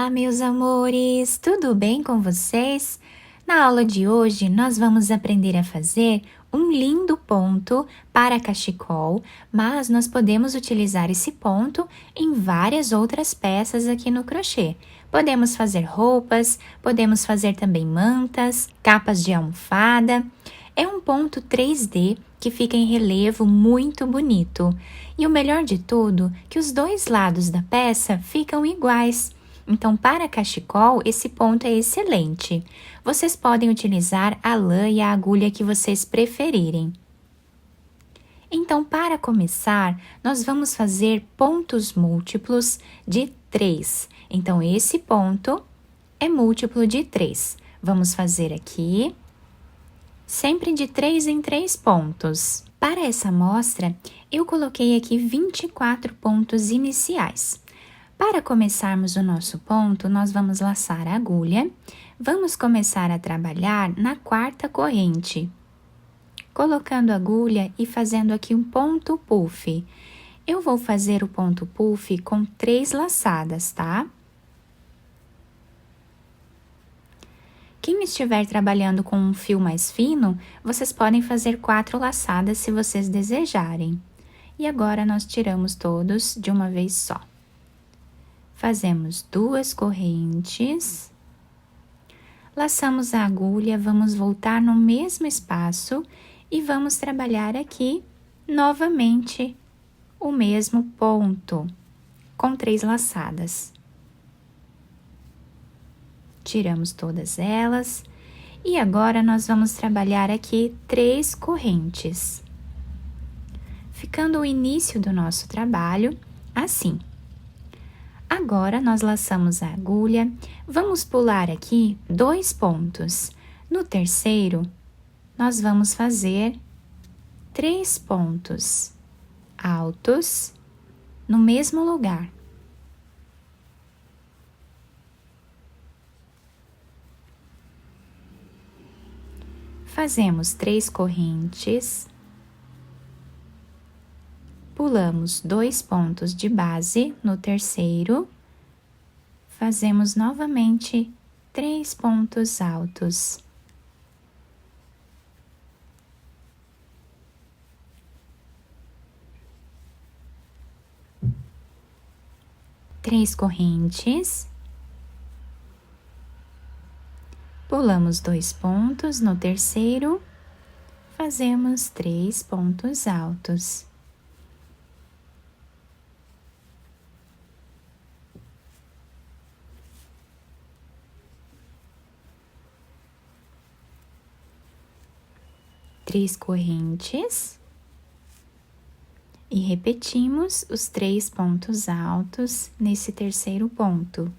Olá, meus amores! Tudo bem com vocês? Na aula de hoje, nós vamos aprender a fazer um lindo ponto para cachecol, mas nós podemos utilizar esse ponto em várias outras peças aqui no crochê. Podemos fazer roupas, podemos fazer também mantas, capas de almofada. É um ponto 3D que fica em relevo muito bonito. E o melhor de tudo, que os dois lados da peça ficam iguais. Então, para cachecol, esse ponto é excelente. Vocês podem utilizar a lã e a agulha que vocês preferirem. Então, para começar, nós vamos fazer pontos múltiplos de 3. Então, esse ponto é múltiplo de 3. Vamos fazer aqui, sempre de 3 em 3 pontos. Para essa amostra, eu coloquei aqui 24 pontos iniciais. Para começarmos o nosso ponto, nós vamos laçar a agulha, vamos começar a trabalhar na quarta corrente, colocando a agulha e fazendo aqui um ponto puff. Eu vou fazer o ponto puff com 3 laçadas, tá? Quem estiver trabalhando com um fio mais fino, vocês podem fazer 4 laçadas se vocês desejarem. E agora, nós tiramos todos de uma vez só. Fazemos 2 correntes, laçamos a agulha, vamos voltar no mesmo espaço e vamos trabalhar aqui novamente o mesmo ponto, com 3 laçadas. Tiramos todas elas e agora nós vamos trabalhar aqui 3 correntes, ficando o início do nosso trabalho assim. Agora, nós laçamos a agulha, vamos pular aqui 2 pontos. No terceiro, nós vamos fazer 3 pontos altos no mesmo lugar. Fazemos 3 correntes. Pulamos 2 pontos de base no terceiro, fazemos novamente 3 pontos altos. Três correntes. Pulamos 2 pontos no terceiro, fazemos 3 pontos altos. Três correntes e repetimos os 3 pontos altos nesse terceiro ponto.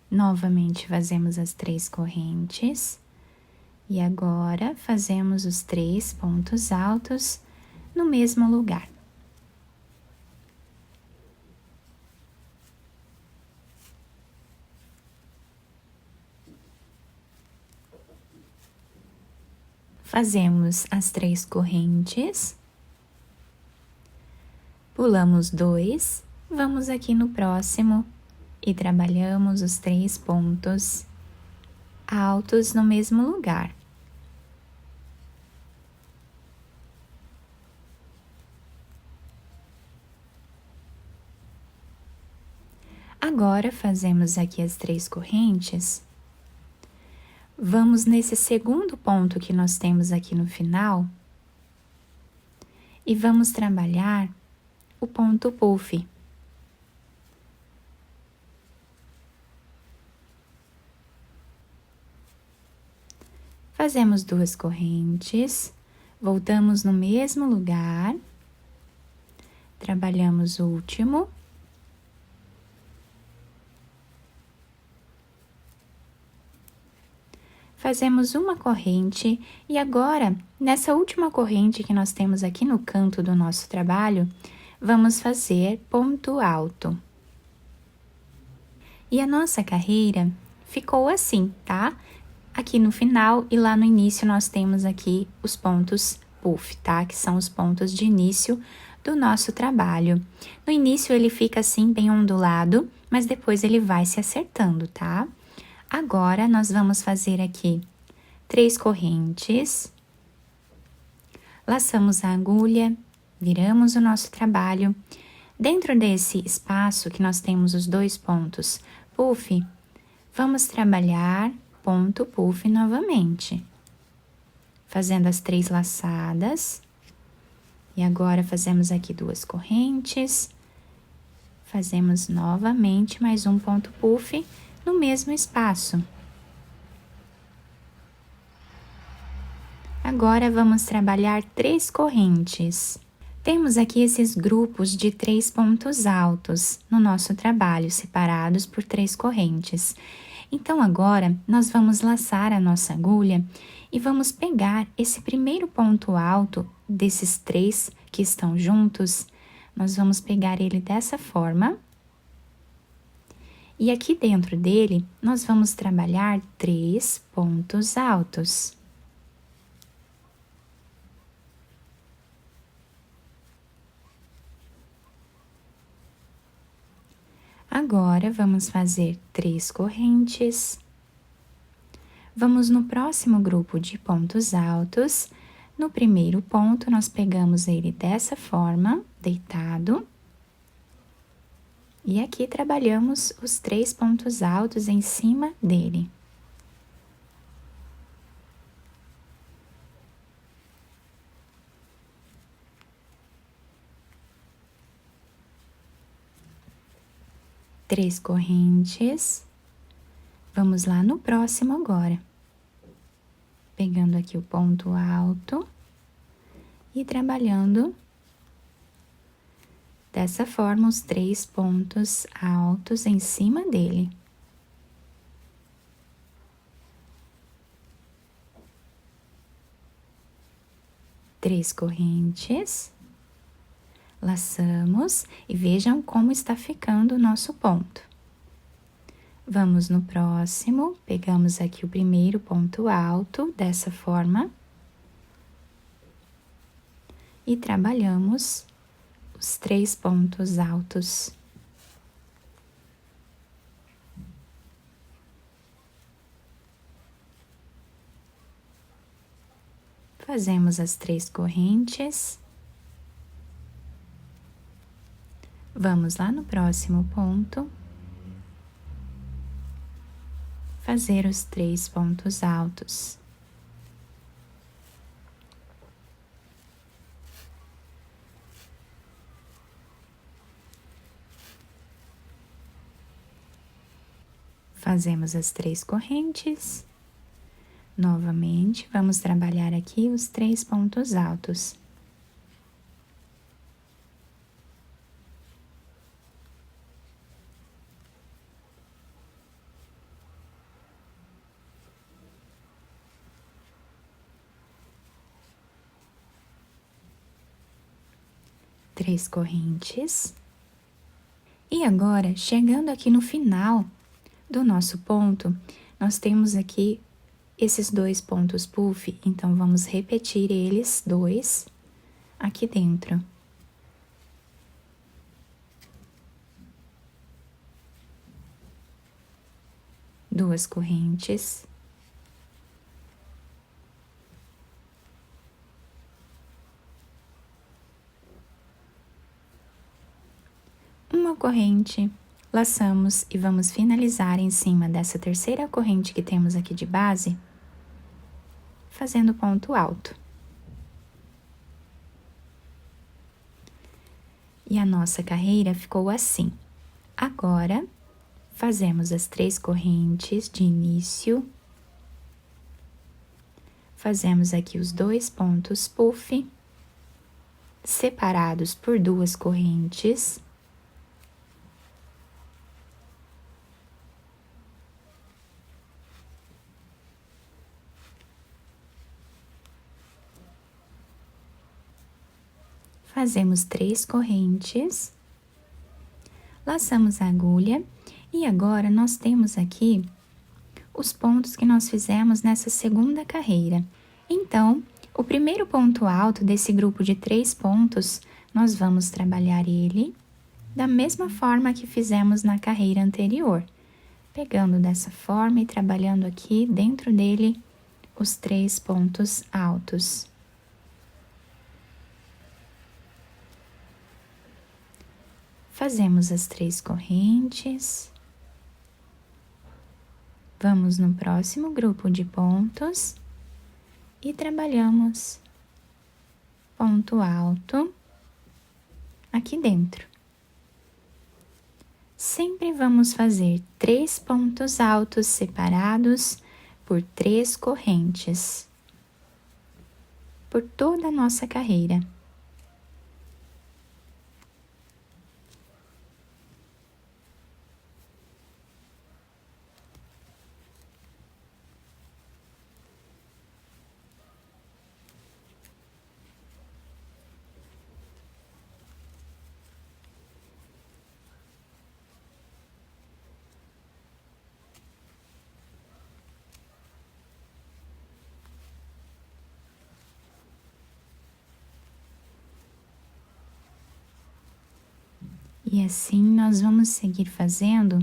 Novamente fazemos as 3 correntes e agora fazemos os 3 pontos altos no mesmo lugar. Fazemos as 3 correntes, pulamos 2, vamos aqui no próximo e trabalhamos os 3 pontos altos no mesmo lugar. Agora, fazemos aqui as 3 correntes, vamos nesse segundo ponto que nós temos aqui no final e vamos trabalhar o ponto puff. Fazemos 2 correntes, voltamos no mesmo lugar, trabalhamos o último. Fazemos uma corrente e agora, nessa última corrente que nós temos aqui no canto do nosso trabalho, vamos fazer ponto alto. E a nossa carreira ficou assim, tá? aqui no final e lá no início nós temos aqui os pontos puff, tá? Que são os pontos de início do nosso trabalho. No início ele fica assim bem ondulado, mas depois ele vai se acertando, tá? Agora nós vamos fazer aqui 3 correntes, laçamos a agulha, viramos o nosso trabalho. Dentro desse espaço que nós temos os 2 pontos puff, vamos trabalhar ponto puff novamente, fazendo as 3 laçadas. E agora fazemos aqui 2 correntes, fazemos novamente mais um ponto puff no mesmo espaço. Agora vamos trabalhar 3 correntes. Temos aqui esses grupos de 3 pontos altos no nosso trabalho, separados por 3 correntes. Então, agora, nós vamos laçar a nossa agulha e vamos pegar esse primeiro ponto alto desses 3 que estão juntos, nós vamos pegar ele dessa forma. E aqui dentro dele, nós vamos trabalhar 3 pontos altos. Agora, vamos fazer 3 correntes. Vamos no próximo grupo de pontos altos. No primeiro ponto, nós pegamos ele dessa forma, deitado. E aqui trabalhamos os 3 pontos altos em cima dele. Três correntes. Vamos lá no próximo agora. Pegando aqui o ponto alto e trabalhando dessa forma os 3 pontos altos em cima dele. Três correntes. Laçamos e vejam como está ficando o nosso ponto. Vamos no próximo, pegamos aqui o primeiro ponto alto, dessa forma. E trabalhamos os 3 pontos altos. Fazemos as 3 correntes. Vamos lá no próximo ponto. Fazer os 3 pontos altos. Fazemos as 3 correntes. Novamente, vamos trabalhar aqui os 3 pontos altos. Três correntes. E agora, chegando aqui no final do nosso ponto, nós temos aqui esses 2 pontos puff, então vamos repetir eles 2 aqui dentro. Duas correntes. Uma corrente, laçamos e vamos finalizar em cima dessa terceira corrente que temos aqui de base, fazendo ponto alto. E a nossa carreira ficou assim. Agora, fazemos as 3 correntes de início, fazemos aqui os 2 pontos puff, separados por 2 correntes. Fazemos 3 correntes, laçamos a agulha e agora nós temos aqui os pontos que nós fizemos nessa segunda carreira. Então, o primeiro ponto alto desse grupo de 3 pontos, nós vamos trabalhar ele da mesma forma que fizemos na carreira anterior, pegando dessa forma e trabalhando aqui dentro dele os 3 pontos altos. Fazemos as 3 correntes. Vamos no próximo grupo de pontos e trabalhamos ponto alto aqui dentro. Sempre vamos fazer 3 pontos altos separados por 3 correntes, por toda a nossa carreira. E assim nós vamos seguir fazendo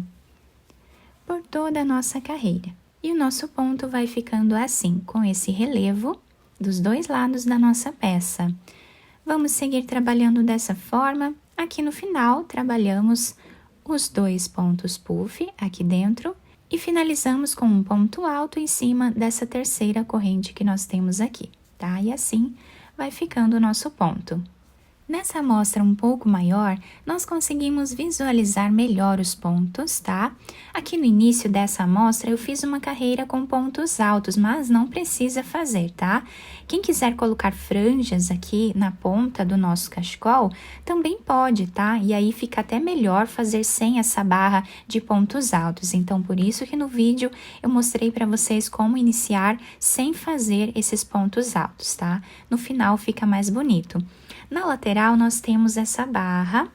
por toda a nossa carreira. E o nosso ponto vai ficando assim, com esse relevo dos 2 lados da nossa peça. Vamos seguir trabalhando dessa forma. Aqui no final, trabalhamos os 2 pontos puff aqui dentro e finalizamos com um ponto alto em cima dessa terceira corrente que nós temos aqui, tá? E assim vai ficando o nosso ponto. Nessa amostra um pouco maior, nós conseguimos visualizar melhor os pontos, tá? Aqui no início dessa amostra eu fiz uma carreira com pontos altos, mas não precisa fazer, tá? Quem quiser colocar franjas aqui na ponta do nosso cachecol, também pode, tá? E aí fica até melhor fazer sem essa barra de pontos altos. Então, por isso que no vídeo eu mostrei para vocês como iniciar sem fazer esses pontos altos, tá? No final fica mais bonito. Na lateral, nós temos essa barra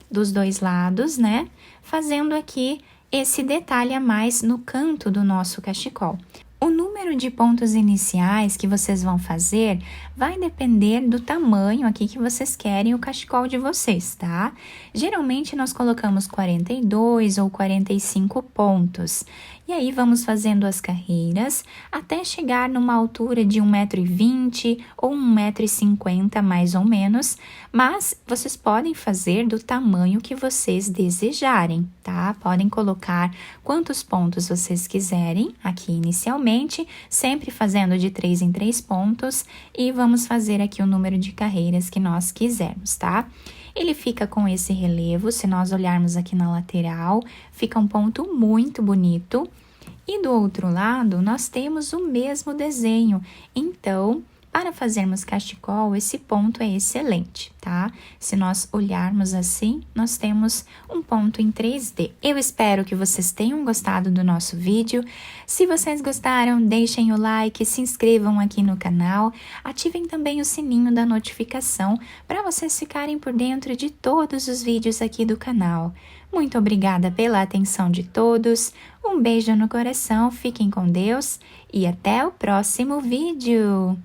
dos 2 lados, né? Fazendo aqui esse detalhe a mais no canto do nosso cachecol. O número de pontos iniciais que vocês vão fazer vai depender do tamanho aqui que vocês querem o cachecol de vocês, tá? Geralmente, nós colocamos 42 ou 45 pontos. E aí, vamos fazendo as carreiras até chegar numa altura de 1,20 m ou 1,50 m mais ou menos, mas vocês podem fazer do tamanho que vocês desejarem, tá? Podem colocar quantos pontos vocês quiserem aqui inicialmente, sempre fazendo de 3 em 3 pontos e vamos fazer aqui o número de carreiras que nós quisermos, tá? Ele fica com esse relevo, se nós olharmos aqui na lateral, fica um ponto muito bonito. E do outro lado, nós temos o mesmo desenho. Então, para fazermos cachecol, esse ponto é excelente, tá? Se nós olharmos assim, nós temos um ponto em 3D. Eu espero que vocês tenham gostado do nosso vídeo. Se vocês gostaram, deixem o like, se inscrevam aqui no canal, ativem também o sininho da notificação para vocês ficarem por dentro de todos os vídeos aqui do canal. Muito obrigada pela atenção de todos, um beijo no coração, fiquem com Deus e até o próximo vídeo!